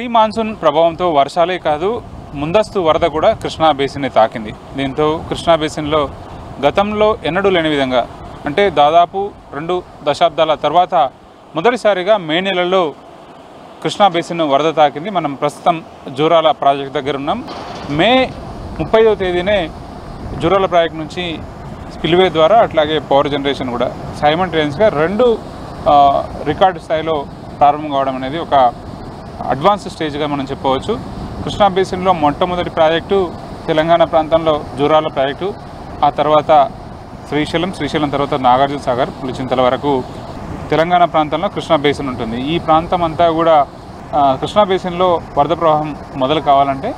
Pre monsoon ప్రభావంతో వర్షాలే కాదు ముందస్తు వరద కూడా కృష్ణా బేసిన్ని తాకింది. దీంతో కృష్ణా బేసిన్లో గతంలో ఎన్నడూ లేని విధంగా అంటే దాదాపు 2 దశాబ్దాల తర్వాత మొదటిసారిగా మే నెలలో కృష్ణా బేసిన్ వరద తాకింది. మనం ప్రస్తుతం జూరాల ప్రాజెక్ట్ దగ్గర ఉన్నాం. మే 30వ తేదీనే జూరాల ప్రాజెక్ట్ నుంచి స్పిల్వే ద్వారా అట్లాగే పవర్ జనరేషన్ కూడా సైమల్టేనియస్గా 2 రికార్డు స్థాయిలో ప్రారంభం కావడం అనేది ఒక అడ్వాన్స్ స్టేజ్గా మనం చెప్పవచ్చు. కృష్ణా బేసిన్లో మొట్టమొదటి ప్రాజెక్టు తెలంగాణ ప్రాంతంలో జూరాల ప్రాజెక్టు, ఆ తర్వాత శ్రీశైలం తర్వాత నాగార్జున సాగర్ పులిచింతల వరకు తెలంగాణ ప్రాంతంలో కృష్ణా బేసిన్ ఉంటుంది. ఈ ప్రాంతం అంతా కూడా కృష్ణా బేసిన్లో వరద ప్రవాహం మొదలు కావాలంటే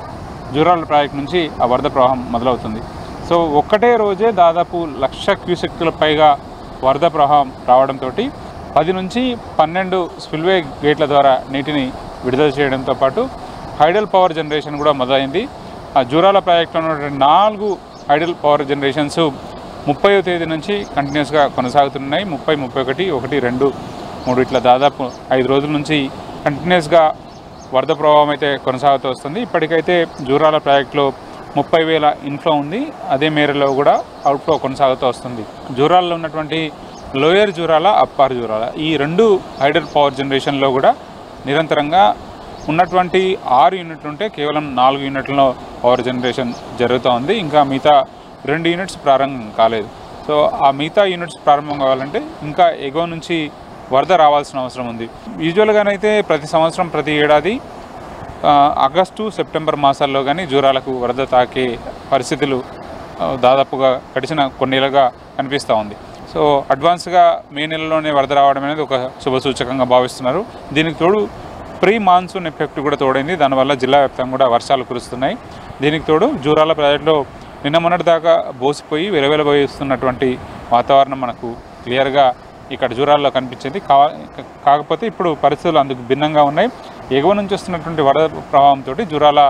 జూరాల ప్రాజెక్ట్ నుంచి ఆ వరద ప్రవాహం మొదలవుతుంది. సో ఒక్కటే రోజే దాదాపు 1,00,000 క్యూసెక్కుల పైగా వరద ప్రవాహం రావడంతో 10 నుంచి 12 స్పిల్వే గేట్ల ద్వారా నీటిని విడుదల చేయడంతో పాటు హైడల్ పవర్ జనరేషన్ కూడా మొదలైంది. ఆ జూరాల ప్రాజెక్టులో ఉన్నటువంటి 4 హైడల్ పవర్ జనరేషన్స్ 30వ తేదీ నుంచి కంటిన్యూస్గా కొనసాగుతున్నాయి. 30, 31, 1, 2, 3 ఇట్లా దాదాపు 5 రోజుల నుంచి కంటిన్యూస్గా వరద ప్రవాహం అయితే కొనసాగుతూ వస్తుంది. ఇప్పటికైతే జూరాల ప్రాజెక్టులో 30,000 ఇన్ఫ్లో ఉంది. అదే మేరలో కూడా అవుట్ఫ్లో కొనసాగుతూ వస్తుంది. జూరాలలో ఉన్నటువంటి లోయర్ జూరాల, అప్పర్ జూరాల ఈ 2 హైడల్ పవర్ జనరేషన్లో కూడా నిరంతరంగా ఉన్నటువంటి 6 యూనిట్లు ఉంటే కేవలం 4 యూనిట్లలో పవర్ జనరేషన్ జరుగుతూ ఉంది. ఇంకా మిగతా 2 యూనిట్స్ ప్రారంభం కాలేదు. సో ఆ మిగతా యూనిట్స్ ప్రారంభం కావాలంటే ఇంకా ఎగువ నుంచి వరద రావాల్సిన అవసరం ఉంది. యూజువల్గానైతే ప్రతి సంవత్సరం ప్రతి ఏడాది ఆగస్టు, సెప్టెంబర్ మాసాల్లో కానీ జూరాలకు వరద తాకే పరిస్థితులు దాదాపుగా గడిచిన కొన్నేళ్ళుగా కనిపిస్తూ ఉంది. సో అడ్వాన్స్గా మే నెలలోనే వరద రావడం అనేది ఒక శుభసూచకంగా భావిస్తున్నారు. దీనికి తోడు ప్రీ మాన్సూన్ ఎఫెక్ట్ కూడా తోడైంది. దానివల్ల జిల్లా వ్యాప్తంగా కూడా వర్షాలు కురుస్తున్నాయి. దీనికి తోడు జూరాల ప్రాజెక్టులో నిన్న మొన్నటి దాకా బోసిపోయి వెలవెలబోయిస్తున్నటువంటి వాతావరణం మనకు క్లియర్గా ఇక్కడ జూరాల్లో కనిపించింది. కాకపోతే ఇప్పుడు పరిస్థితులు అందుకు భిన్నంగా ఉన్నాయి. ఎగువ నుంచి వస్తున్నటువంటి వరద ప్రవాహంతో జూరాల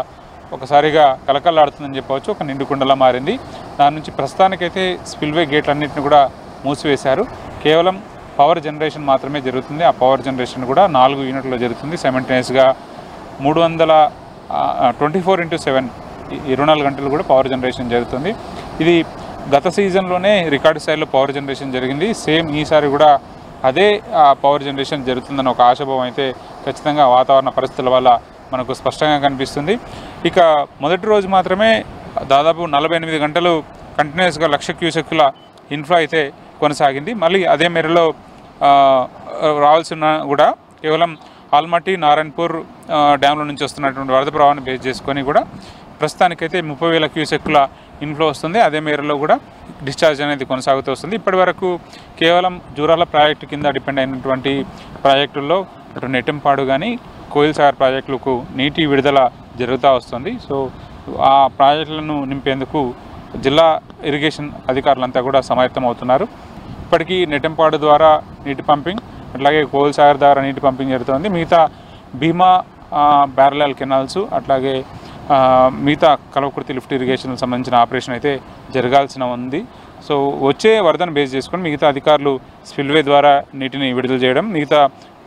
ఒకసారిగా కలకల్లాడుతుందని చెప్పవచ్చు. ఒక నిండుకుండలా మారింది. దాని నుంచి ప్రస్తుతానికైతే స్పిల్వే గేట్లన్నింటినీ కూడా మూసివేశారు. కేవలం పవర్ జనరేషన్ మాత్రమే జరుగుతుంది. ఆ పవర్ జనరేషన్ కూడా 4 యూనిట్లో జరుగుతుంది. సైమల్టేనియస్గా 324x7 24 గంటలు కూడా పవర్ జనరేషన్ జరుగుతుంది. ఇది గత సీజన్లోనే రికార్డు స్థాయిలో పవర్ జనరేషన్ జరిగింది. సేమ్ ఈసారి కూడా అదే పవర్ జనరేషన్ జరుగుతుందని ఒక ఆశాభావం అయితే ఖచ్చితంగా వాతావరణ పరిస్థితుల వల్ల మనకు స్పష్టంగా కనిపిస్తుంది. ఇక మొదటి రోజు మాత్రమే దాదాపు 48 గంటలు కంటిన్యూస్గా 1,00,000 క్యూసెక్కుల ఇన్ఫ్లో అయితే కొనసాగింది. మళ్ళీ అదే మేరలో రావాల్సిన కూడా కేవలం ఆల్మట్టి, నారాయణపూర్ డ్యాంల నుంచి వస్తున్నటువంటి వరద ప్రవాహాన్ని బేస్ చేసుకొని కూడా ప్రస్తుతానికైతే 30,000 క్యూసెక్కుల ఇన్ఫ్లో వస్తుంది. అదే మేరలో కూడా డిశ్చార్జ్ అనేది కొనసాగుతూ వస్తుంది. ఇప్పటి వరకు కేవలం జూరాల ప్రాజెక్టు కింద డిపెండ్ అయినటువంటి ప్రాజెక్టుల్లో అటు నెట్టెంపాడు కానీ కోయిల్ సాగర్ ప్రాజెక్టులకు నీటి విడుదల జరుగుతూ వస్తుంది. సో ఆ ప్రాజెక్టులను నింపేందుకు జిల్లా ఇరిగేషన్ అధికారులంతా కూడా సమాయత్తం అవుతున్నారు. ఇప్పటికీ నెట్టెంపాడు ద్వారా నీటి పంపింగ్, అట్లాగే కోయిల్ సాగర్ ద్వారా నీటి పంపింగ్ జరుగుతుంది. మిగతా భీమా ప్యారలల్ కెనాల్స్ అట్లాగే మిగతా కల్వకుర్తి లిఫ్ట్ ఇరిగేషన్కి సంబంధించిన ఆపరేషన్ అయితే జరగాల్సిన ఉంది. సో వచ్చే వరదను బేస్ చేసుకొని మిగతా అధికారులు స్పిల్వే ద్వారా నీటిని విడుదల చేయడం, మిగతా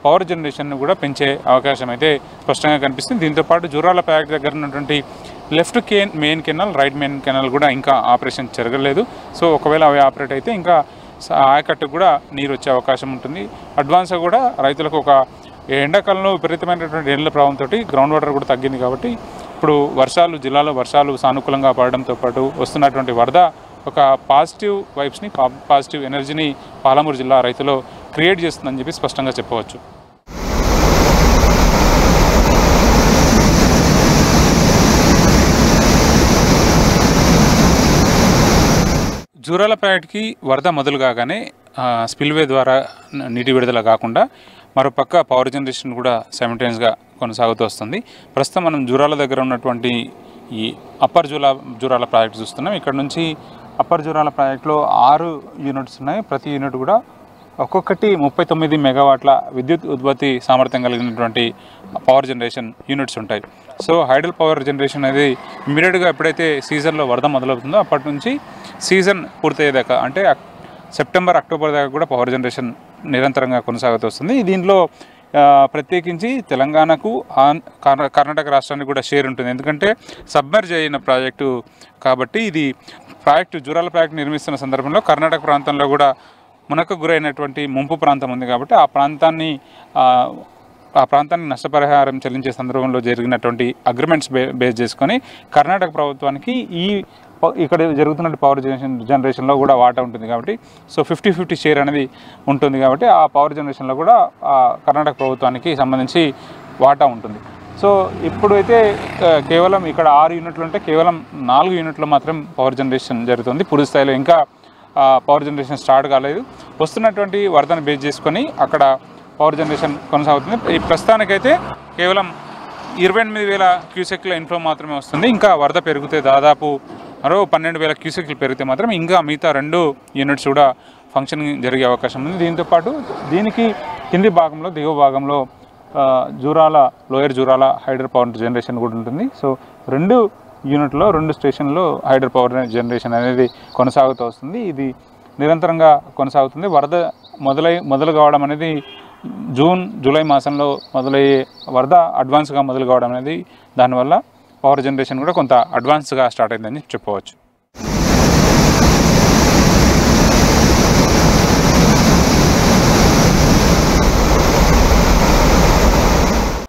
పవర్ జనరేషన్ కూడా పెంచే అవకాశం అయితే స్పష్టంగా కనిపిస్తుంది. దీంతోపాటు జూరాల ప్రాజెక్ట్ దగ్గర ఉన్నటువంటి left main canal, right main canal కూడా ఇంకా ఆపరేషన్ జరగలేదు. సో ఒకవేళ అవి ఆపరేట్ అయితే ఇంకా ఆయకట్టుకు కూడా నీరు వచ్చే అవకాశం ఉంటుంది. అడ్వాన్స్గా కూడా రైతులకు ఒక ఎండాకాలంలో విపరీతమైనటువంటి ఎండల ప్రభావంతో గ్రౌండ్ వాటర్ కూడా తగ్గింది. కాబట్టి ఇప్పుడు జిల్లాలో వర్షాలు సానుకూలంగా పడడంతో పాటు వస్తున్నటువంటి వరద ఒక పాజిటివ్ వైబ్స్ని, పాజిటివ్ ఎనర్జీని పాలమూరు జిల్లా రైతులో క్రియేట్ చేస్తుందని చెప్పి స్పష్టంగా చెప్పవచ్చు. జూరాల ప్రాజెక్ట్కి వరద మొదలు కాగానే స్పిల్వే ద్వారా నీటి విడుదల కాకుండా మరోపక్క పవర్ జనరేషన్ కూడా సైమల్టేనియస్గా కొనసాగుతూ వస్తుంది. ప్రస్తుతం మనం జూరాల దగ్గర ఉన్నటువంటి ఈ అప్పర్ జూరాల ప్రాజెక్ట్ చూస్తున్నాం. ఇక్కడ నుంచి అప్పర్ జూరాల ప్రాజెక్టులో 6 యూనిట్స్ ఉన్నాయి. ప్రతి యూనిట్ కూడా ఒక్కొక్కటి 39 మెగావాట్ల విద్యుత్ ఉత్పత్తి సామర్థ్యం కలిగినటువంటి పవర్ జనరేషన్ యూనిట్స్ ఉంటాయి. సో హైడల్ పవర్ జనరేషన్ అనేది ఇమీడియట్గా ఎప్పుడైతే సీజన్లో వరద మొదలవుతుందో అప్పటి నుంచి సీజన్ పూర్తయ్యేదాకా అంటే సెప్టెంబర్, అక్టోబర్ దాకా కూడా పవర్ జనరేషన్ నిరంతరంగా కొనసాగుతూ వస్తుంది. దీంట్లో ప్రత్యేకించి తెలంగాణకు కర్ణాటక రాష్ట్రానికి కూడా షేర్ ఉంటుంది. ఎందుకంటే సబ్మర్జ్ అయిన ప్రాజెక్టు కాబట్టి ఇది జూరాల ప్రాజెక్టు నిర్మిస్తున్న సందర్భంలో కర్ణాటక ప్రాంతంలో కూడా మునకు గురైనటువంటి ముంపు ప్రాంతం ఉంది కాబట్టి ఆ ప్రాంతాన్ని నష్టపరిహారం చెల్లించే సందర్భంలో జరిగినటువంటి అగ్రిమెంట్స్ బేస్ చేసుకొని కర్ణాటక ప్రభుత్వానికి ఇక్కడ జరుగుతున్న పవర్ జనరేషన్లో కూడా వాటా ఉంటుంది కాబట్టి సో 50-50 షేర్ అనేది ఉంటుంది కాబట్టి ఆ పవర్ జనరేషన్లో కూడా కర్ణాటక ప్రభుత్వానికి సంబంధించి వాటా ఉంటుంది. సో ఇప్పుడైతే కేవలం ఇక్కడ 6 యూనిట్లు ఉంటే కేవలం 4 యూనిట్లు మాత్రం పవర్ జనరేషన్ జరుగుతుంది. పూర్తి స్థాయిలో ఇంకా పవర్ జనరేషన్ స్టార్ట్ కాలేదు. వస్తున్నటువంటి వరదను బేస్ చేసుకొని అక్కడ పవర్ జనరేషన్ కొనసాగుతుంది. ఈ ప్రస్తుతానికైతే కేవలం 28,000 క్యూసెక్ల ఇన్ఫ్లో మాత్రమే వస్తుంది. ఇంకా వరద పెరిగితే దాదాపు మరో 12,000 క్యూసెక్లు పెరిగితే మాత్రం ఇంకా మిగతా 2 యూనిట్స్ కూడా ఫంక్షనింగ్ జరిగే అవకాశం ఉంది. దీంతోపాటు దీనికి కింది భాగంలో దిగువ భాగంలో lower Jurala hider power generation కూడా ఉంటుంది. సో 2 యూనిట్లో 2 స్టేషన్లో హైడర్ పవర్ జనరేషన్ అనేది కొనసాగుతూ వస్తుంది. ఇది నిరంతరంగా కొనసాగుతుంది. వరద మొదలు కావడం అనేది జూలై మాసంలో మొదలయ్యే వరద అడ్వాన్స్గా మొదలు కావడం అనేది దానివల్ల పవర్ జనరేషన్ కూడా కొంత అడ్వాన్స్గా స్టార్ట్ అయిందని చెప్పవచ్చు.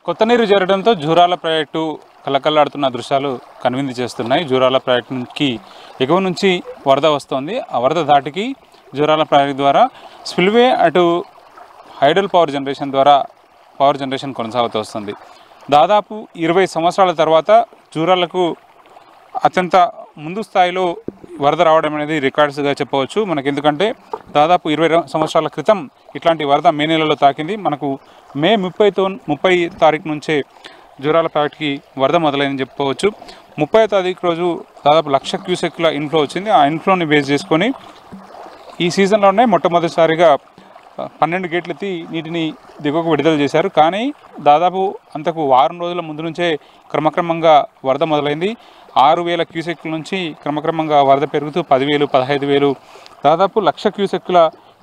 కొత్త నీరు చేరడంతో జూరాల ప్రాజెక్టు కలకల్లాడుతున్న దృశ్యాలు కనువిందు చేస్తున్నాయి. జూరాల ప్రాజెక్టుకి ఎగువ నుంచి వరద వస్తుంది. ఆ వరద ధాటికి జూరాల ప్రాజెక్టు ద్వారా స్పిల్వే అటు హైడల్ పవర్ జనరేషన్ ద్వారా పవర్ జనరేషన్ కొనసాగుతూ వస్తుంది. దాదాపు 20 సంవత్సరాల తర్వాత జూరాలకు అత్యంత ముందు స్థాయిలో వరద రావడం అనేది రికార్డ్స్గా చెప్పవచ్చు మనకి. ఎందుకంటే దాదాపు 20 సంవత్సరాల క్రితం ఇట్లాంటి వరద మే నెలలో తాకింది. మనకు మే 30 తారీఖు నుంచే జూరాల ప్రాజెక్టుకి వరద మొదలైందని చెప్పుకోవచ్చు. 30వ తారీఖు రోజు దాదాపు 1,00,000 క్యూసెక్ల ఇన్ఫ్లో వచ్చింది. ఆ ఇన్ఫ్లోని బేస్ చేసుకొని ఈ సీజన్లోనే మొట్టమొదటిసారిగా 12 గేట్లు ఎత్తి నీటిని దిగువకు విడుదల చేశారు. కానీ దాదాపు అంతకు వారం రోజుల ముందు నుంచే క్రమక్రమంగా వరద మొదలైంది. 6,000 క్యూసెక్ల నుంచి క్రమక్రమంగా వరద పెరుగుతూ 10,000, 15,000 దాదాపు 1,00,000 క్యూసెక్ల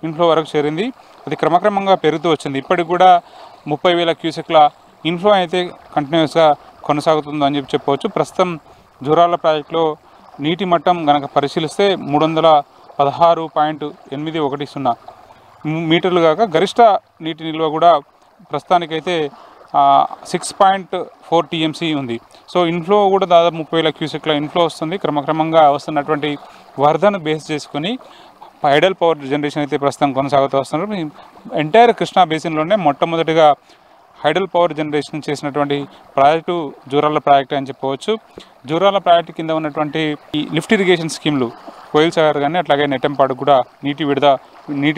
ఇన్ఫ్లో వరకు చేరింది. అది క్రమక్రమంగా పెరుగుతూ వచ్చింది. ఇప్పటికి కూడా 30,000 క్యూసెక్ల ఇన్ఫ్లో అయితే కంటిన్యూస్గా కొనసాగుతుందని చెప్పవచ్చు. ప్రస్తుతం జూరాల ప్రాజెక్టులో నీటి మట్టం కనుక పరిశీలిస్తే 316.810 మీటర్లు కాక గరిష్ట నీటి నిల్వ కూడా ప్రస్తుతానికైతే 6.4 TMC ఉంది. సో ఇన్ఫ్లో కూడా దాదాపు 30,000 క్యూసెక్ల ఇన్ఫ్లో వస్తుంది. క్రమక్రమంగా వస్తున్నటువంటి వరదను బేస్ చేసుకుని హైడల్ పవర్ జనరేషన్ అయితే ప్రస్తుతం కొనసాగుతూ వస్తున్నారు. ఎంటైర్ కృష్ణా బేసిన్లోనే మొట్టమొదటిగా హైడల్ పవర్ జనరేషన్ చేసినటువంటి ప్రాజెక్టు జూరాల ప్రాజెక్టు అని చెప్పవచ్చు. జూరాల ప్రాజెక్టు కింద ఉన్నటువంటి ఈ లిఫ్ట్ ఇరిగేషన్ స్కీమ్లు కోయిల్ సాగర్ కానీ అట్లాగే నెట్టంపాడు కూడా నీటి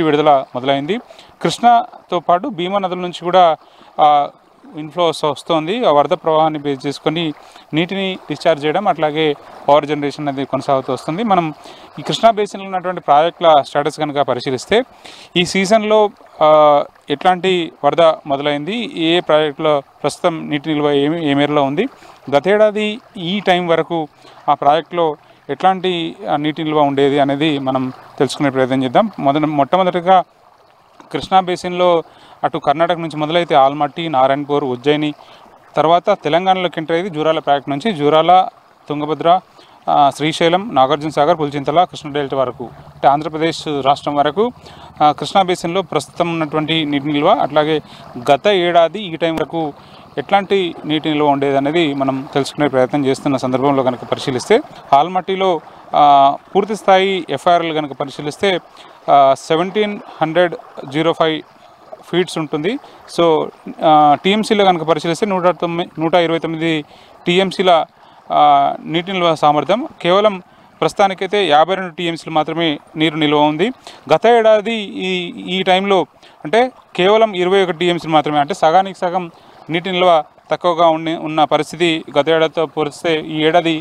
విడుదల మొదలైంది. కృష్ణాతో పాటు భీమా నదుల నుంచి కూడా ఇన్ఫ్లో వస్తుంది. ఆ వరద ప్రవాహాన్ని బేస్ చేసుకొని నీటిని డిశ్చార్జ్ చేయడం అట్లాగే పవర్ జనరేషన్ అనేది కొనసాగుతూ వస్తుంది. మనం ఈ కృష్ణా బేసిన్లో ఉన్నటువంటి ప్రాజెక్టుల స్టేటస్ కనుక పరిశీలిస్తే ఈ సీజన్లో ఎట్లాంటి వరద మొదలైంది, ఏ ప్రాజెక్టులో ప్రస్తుతం నీటి నిల్వ ఏ మేరలో ఉంది, గతేడాది ఈ టైం వరకు ఆ ప్రాజెక్టులో ఎట్లాంటి నీటి నిల్వ ఉండేది అనేది మనం తెలుసుకునే ప్రయత్నం చేద్దాం. మొట్టమొదటిగా కృష్ణా బేసిన్లో అటు కర్ణాటక నుంచి మొదలైతే ఆల్మట్టి, నారాయణపూర్, ఉజ్జయిని, తర్వాత తెలంగాణలోకి ఎంటర్ అయ్యేది జూరాల ప్రాజెక్టు నుంచి జూరాల, తుంగభద్ర, శ్రీశైలం, నాగార్జున సాగర్, పులిచింతల, కృష్ణా డెల్టా వరకు అంటే ఆంధ్రప్రదేశ్ రాష్ట్రం వరకు కృష్ణా బేసిన్లో ప్రస్తుతం ఉన్నటువంటి నీటి నిల్వ అట్లాగే గత ఏడాది ఈ టైం వరకు ఎట్లాంటి నీటి నిల్వ ఉండేది అనేది మనం తెలుసుకునే ప్రయత్నం చేస్తున్న సందర్భంలో కనుక పరిశీలిస్తే ఆల్మట్టిలో పూర్తి స్థాయి FIRలు కనుక పరిశీలిస్తే 1,705 ఫీట్స్ ఉంటుంది. సో TMCలో కనుక పరిశీలిస్తే 129 TMCల నీటి నిల్వ సామర్థ్యం. కేవలం ప్రస్తుతానికైతే 52 TMCలు మాత్రమే నీరు నిల్వ ఉంది. గత ఏడాది ఈ టైంలో అంటే కేవలం 21 TMCలు మాత్రమే, అంటే సగానికి సగం నీటి నిల్వ తక్కువగా ఉన్న పరిస్థితి గత ఏడాదితో పోలిస్తే ఈ ఏడాది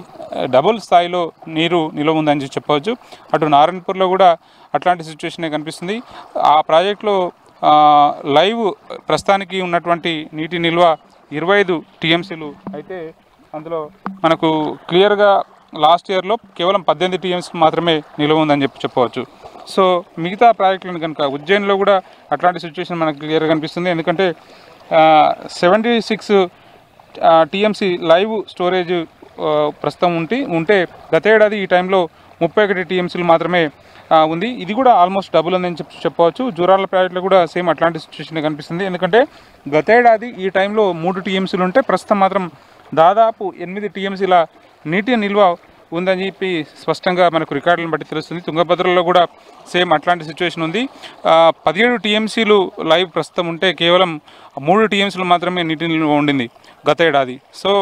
డబుల్ స్థాయిలో నీరు నిల్వ ఉందని చెప్పవచ్చు. అటు నారాయణపూర్లో కూడా అట్లాంటి సిచ్యువేషనే కనిపిస్తుంది. ఆ ప్రాజెక్టులో లైవ్ ప్రస్తుతానికి ఉన్నటువంటి నీటి నిల్వ 25 TMCలు అయితే అందులో మనకు క్లియర్గా లాస్ట్ ఇయర్లో కేవలం 18 TMC మాత్రమే నిల్వ ఉందని చెప్పవచ్చు. సో మిగతా ప్రాజెక్టులను కనుక ఉజ్జయిన్లో కూడా అట్లాంటి సిచ్యువేషన్ మనకు క్లియర్గా కనిపిస్తుంది. ఎందుకంటే 76 టీఎంసీ లైవ్ స్టోరేజ్ ప్రస్తుతం ఉంటే గత ఏడాది ఈ టైంలో 31 టీఎంసీలు మాత్రమే ఉంది. ఇది కూడా ఆల్మోస్ట్ డబుల్ ఉందని చెప్పవచ్చు. జూరాల ప్రాజెక్టులో కూడా సేమ్ అట్లాంటి సిచ్యువేషన్ కనిపిస్తుంది. ఎందుకంటే గత ఏడాది ఈ టైంలో 3 టీఎంసీలు ఉంటే ప్రస్తుతం మాత్రం దాదాపు 8 టీఎంసీల నీటి నిల్వ ఉందని చెప్పి స్పష్టంగా మనకు రికార్డులను బట్టి తెలుస్తుంది. తుంగభద్రలో కూడా సేమ్ అట్లాంటి సిచ్యువేషన్ ఉంది. 17 టీఎంసీలు లైవ్ ప్రస్తుతం ఉంటే కేవలం 3 టీఎంసీలు మాత్రమే నీటి నిల్వ ఉండింది గత ఏడాది. సో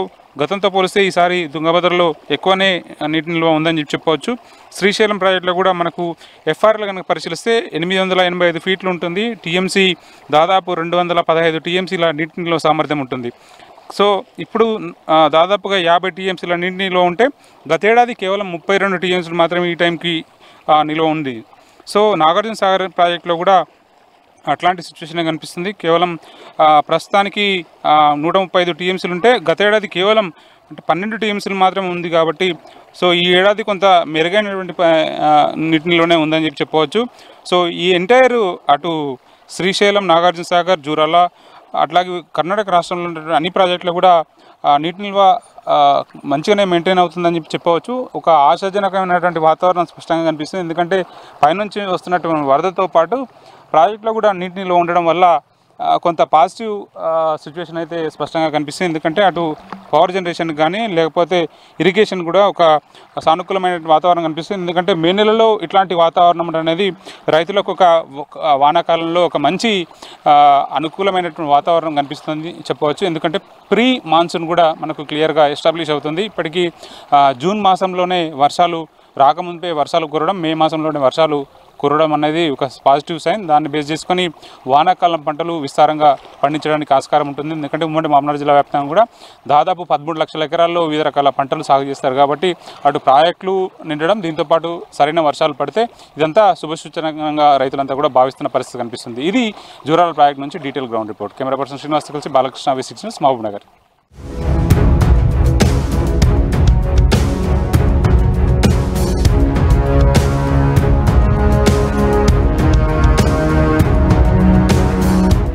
గతంతో పోలిస్తే ఈసారి తుంగభద్రలో ఎక్కువనే నీటి నిల్వ ఉందని చెప్పవచ్చు. శ్రీశైలం ప్రాజెక్టులో కూడా మనకు ఎఫ్ఆర్లు కనుక పరిశీలిస్తే 885 ఫీట్లు ఉంటుంది. టీఎంసీ దాదాపు 215 టీఎంసీల నీటి నిల్వ సామర్థ్యం ఉంటుంది. సో ఇప్పుడు దాదాపుగా 50 టీఎంసీల నీటి నిల్వ ఉంటే గతేడాది కేవలం 32 టీఎంసీలు మాత్రమే ఈ టైంకి నిల్వ ఉంది. సో నాగార్జున సాగర్ ప్రాజెక్టులో కూడా అట్లాంటి సిచ్యువేషన్ కనిపిస్తుంది. కేవలం ప్రస్తుతానికి 135 టీఎంసీలు ఉంటే గతేడాది కేవలం 12 టీఎంసీలు మాత్రమే ఉంది. కాబట్టి సో ఈ ఏడాది కొంత మెరుగైనటువంటి నీటి నిల్వనే ఉందని చెప్పవచ్చు. సో ఈ ఎంటైర్ అటు శ్రీశైలం, నాగార్జున సాగర్, జూరాల అట్లాగే కర్ణాటక రాష్ట్రంలో ఉన్నటువంటి అన్ని ప్రాజెక్టులు కూడా నీటి నిల్వ మంచిగానే మెయింటైన్ అవుతుందని చెప్పవచ్చు. ఒక ఆశాజనకమైనటువంటి వాతావరణం స్పష్టంగా కనిపిస్తుంది. ఎందుకంటే పైనుంచి వస్తున్నటువంటి వరదతో పాటు ప్రాజెక్టులో కూడా నీటి నిల్వ ఉండడం వల్ల కొంత పాజిటివ్ సిచ్యువేషన్ అయితే స్పష్టంగా కనిపిస్తుంది. ఎందుకంటే అటు పవర్ జనరేషన్ కానీ లేకపోతే ఇరిగేషన్ కూడా ఒక సానుకూలమైన వాతావరణం కనిపిస్తుంది. ఎందుకంటే మే నెలలో ఇట్లాంటి వాతావరణం అనేది రైతులకు ఒక వానాకాలంలో ఒక మంచి అనుకూలమైనటువంటి వాతావరణం కనిపిస్తుంది చెప్పవచ్చు. ఎందుకంటే ప్రీ మాన్సూన్ కూడా మనకు క్లియర్గా ఎస్టాబ్లిష్ అవుతుంది. ఇప్పటికీ జూన్ మాసంలోనే వర్షాలు రాకముందే వర్షాలు కురవడం, మే మాసంలోనే వర్షాలు కురవడం అనేది ఒక పాజిటివ్ సైన్. దాన్ని బేస్ చేసుకొని వానాకాలం పంటలు విస్తారంగా పండించడానికి ఆస్కారం ఉంటుంది. ఎందుకంటే ఉమ్మడి మామనాడు జిల్లా వ్యాప్తంగా కూడా దాదాపు 13 లక్షల ఎకరాల్లో వివిధ రకాల పంటలు సాగు చేస్తారు. కాబట్టి అటు ప్రాజెక్టులు నిండడం, దీంతోపాటు సరైన వర్షాలు పడితే ఇదంతా శుభసూచనంగా రైతులంతా కూడా భావిస్తున్న పరిస్థితి కనిపిస్తుంది. ఇది జూరాల ప్రాజెక్టు నుంచి detail ground report. Camera person Srinivas కలిసి బాలకృష్ణ, V6 న్యూస్, మహబూబ్ నగర్.